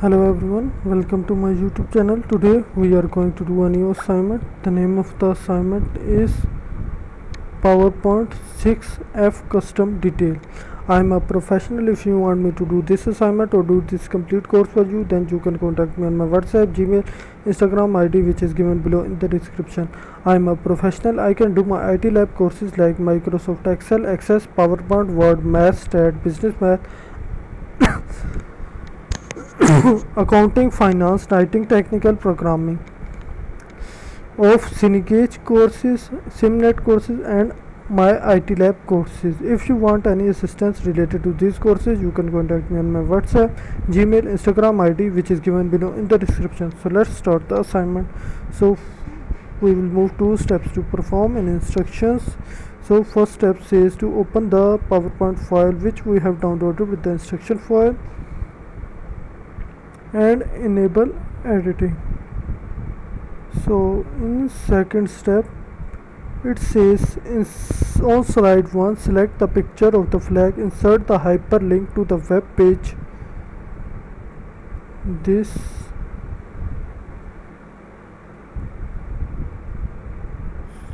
Hello everyone, welcome to my YouTube channel. Today we are going to do a new assignment. The name of the assignment is PowerPoint 6F Custom Detail. I am a professional. If you want me to do this assignment or do this complete course for you, then you can contact me on my WhatsApp, Gmail, Instagram ID, which is given below in the description. I am a professional. I can do my MyITLab courses like Microsoft Excel, Access, PowerPoint, Word, Math, Stat, Business Math, accounting, finance, writing, technical programming of Cynegage courses, SimNet courses and MyITLab courses. If you want any assistance related to these courses, you can contact me on my WhatsApp, Gmail, Instagram ID, which is given below in the description. So let's start the assignment. So we will move to steps to perform and instructions. So first step says to open the PowerPoint file which we have downloaded with the instruction file and enable editing. So in second step it says on slide 1 select the picture of the flag, insert the hyperlink to the web page.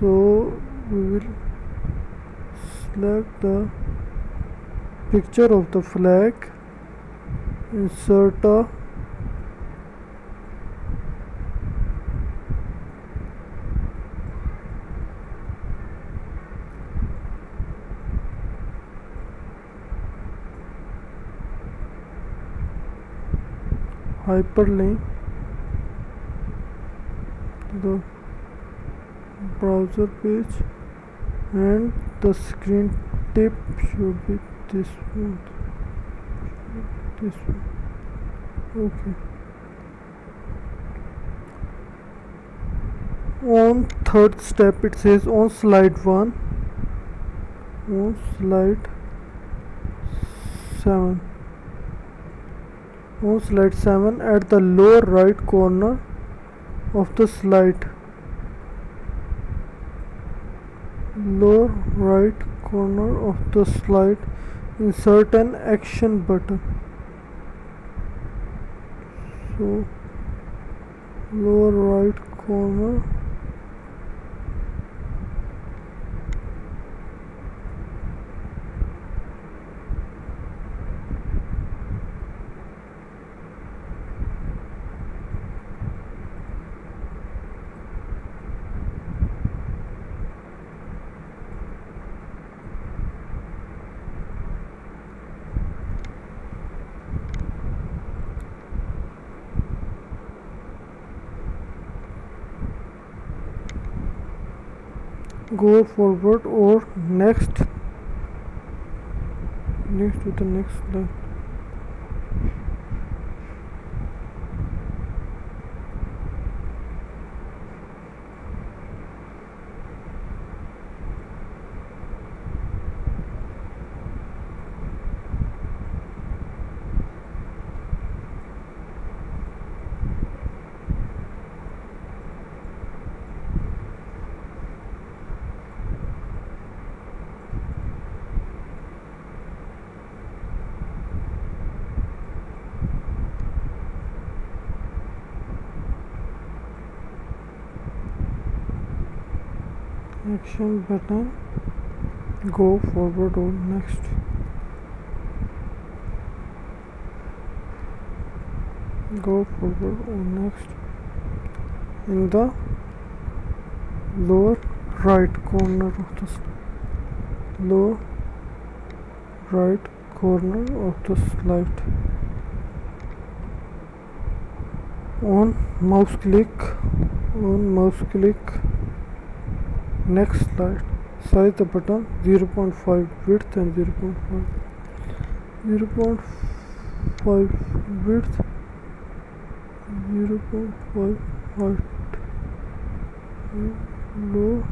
So we will select the picture of the flag, insert a hyperlink to the browser page, and the screen tip should be this one. Okay. On third step it says on slide 1, on slide 7, on slide 7 at the lower right corner of the slide, lower right corner of the slide, insert an action button. So lower right corner, go forward or next to the next slide. Action button, go forward or next. Go forward or next in the lower right corner of the lower right corner of the slide. On mouse click next slide, size the button 0.5 width and 0.5 width, 0.5 height, low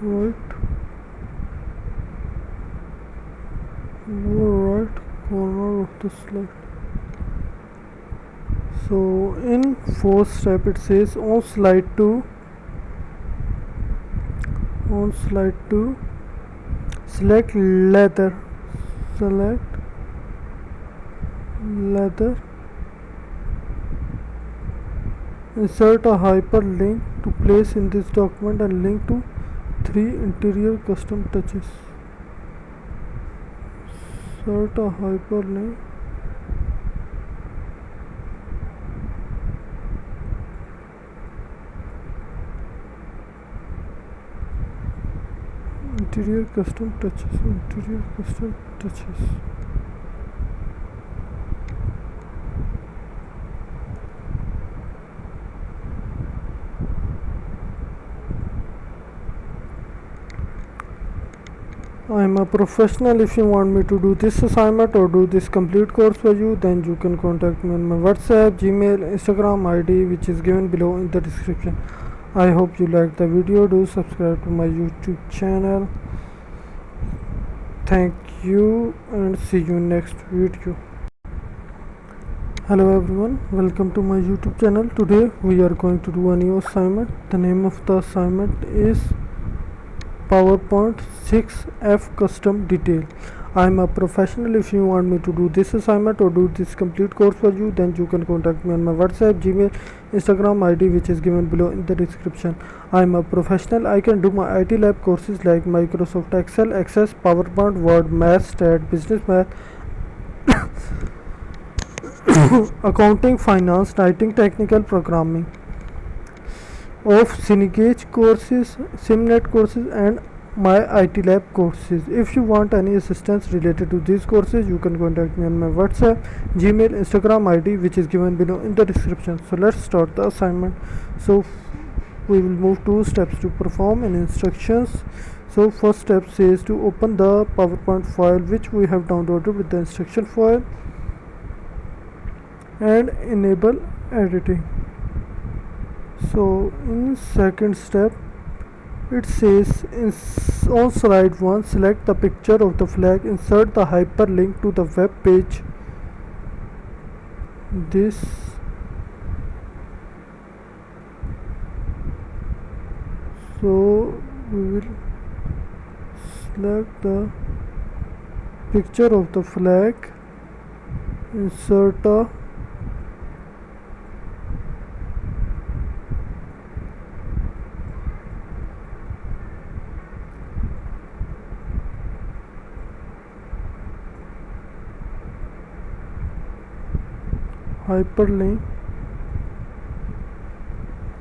right corner of the slide. So in fourth step it says on slide 2, select leather, select leather. Insert a hyperlink to place in this document and link to 3 interior custom touches. Insert a hyperlink. Interior custom touches. Interior custom touches. I am a professional. If you want me to do this assignment or do this complete course for you, then you can contact me on my WhatsApp, Gmail, Instagram ID, which is given below in the description. I hope you liked the video. Do subscribe to my YouTube channel. Thank you and see you next video. Hello everyone, welcome to my YouTube channel. Today we are going to do a new assignment. The name of the assignment is PowerPoint 6F custom detail. I am a professional. If you want me to do this assignment or do this complete course for you, then you can contact me on my WhatsApp, Gmail, Instagram ID, which is given below in the description. I am a professional. I can do MyITLab courses like Microsoft Excel, Access, PowerPoint, Word, Math, Stat, Business Math, accounting, finance, writing, technical programming of Cengage courses, SimNet courses and MyITLab courses. If you want any assistance related to these courses, you can contact me on my WhatsApp, Gmail, Instagram ID, which is given below in the description. So let's start the assignment. So we will move 2 steps to perform in instructions. So first step says to open the PowerPoint file which we have downloaded with the instruction file and enable editing. So in second step it says on slide 1 select the picture of the flag, insert the hyperlink to the web page. This so we will select the picture of the flag, insert a hyperlink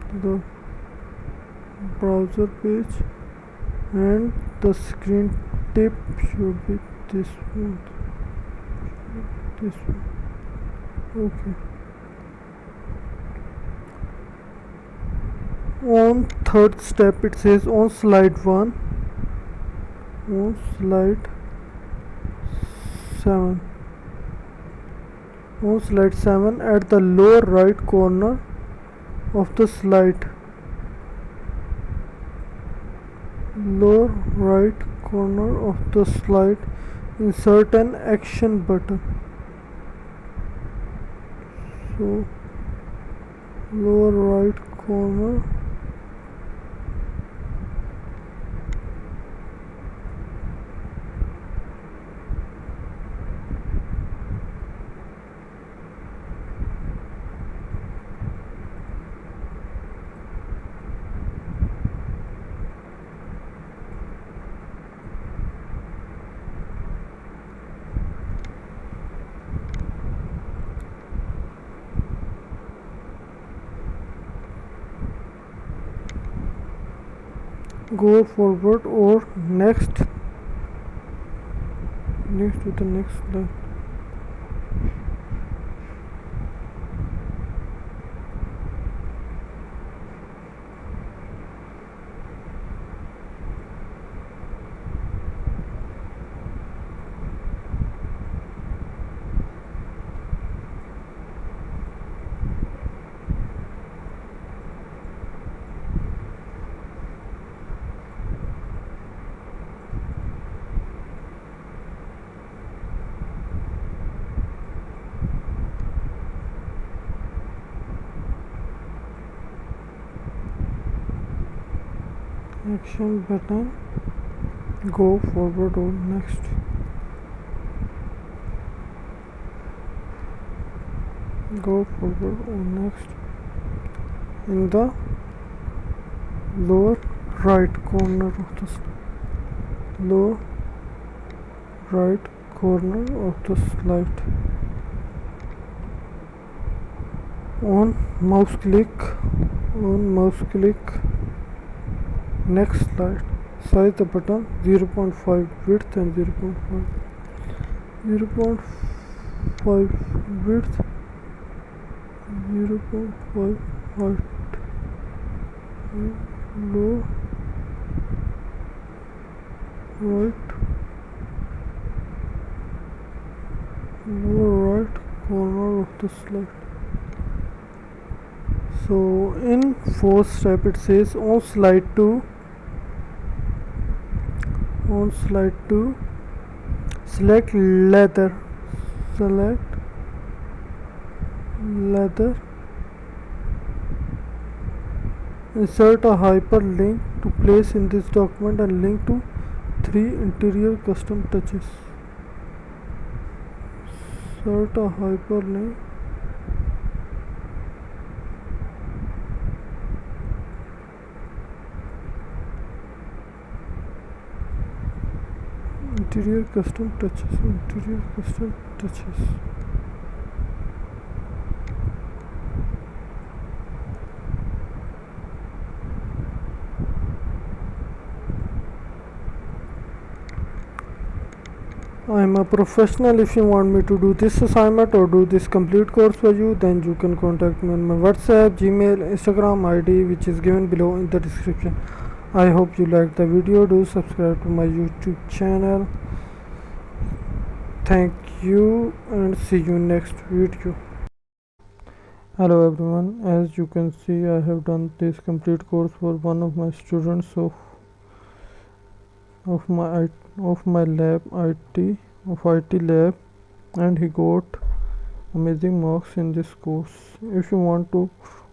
to the browser page, and the screen tip should be this one. Okay. On third step it says on slide 1, on slide 7. On slide 7 at the lower right corner of the slide, lower right corner of the slide, insert an action button. So lower right corner, go forward or next to the next slide. Action button, go forward or next. Go forward or next. In the lower right corner of the lower right corner of the slide, on mouse click next slide. Size the button 0.5 width and 0.5 width, 0.5 height. Low right corner of the slide. So in fourth step it says on slide 2 select leather, insert a hyperlink to place in this document and link to 3 interior custom touches. Insert a hyperlink interior custom touches. I am a professional. If you want me to do this assignment or do this complete course for you, then you can contact me on my WhatsApp, Gmail, Instagram ID, which is given below in the description. I hope you liked the video. Do subscribe to my YouTube channel. Thank you and see you next video. Hello everyone, as you can see I have done this complete course for one of my students of my lab IT lab, and he got amazing marks in this course. If you want to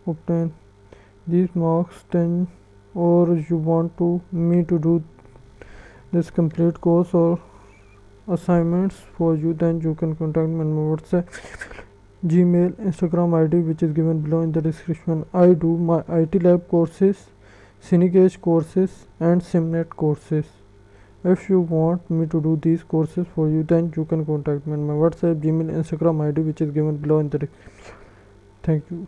obtain these marks, then or you want me to do this complete course or assignments for you, then you can contact me on my WhatsApp, Gmail, Instagram ID, which is given below in the description. I do my MyITLab courses, Cynegage courses and SimNet courses. If you want me to do these courses for you, then you can contact me on my WhatsApp, Gmail, Instagram ID, which is given below in the description. Thank you.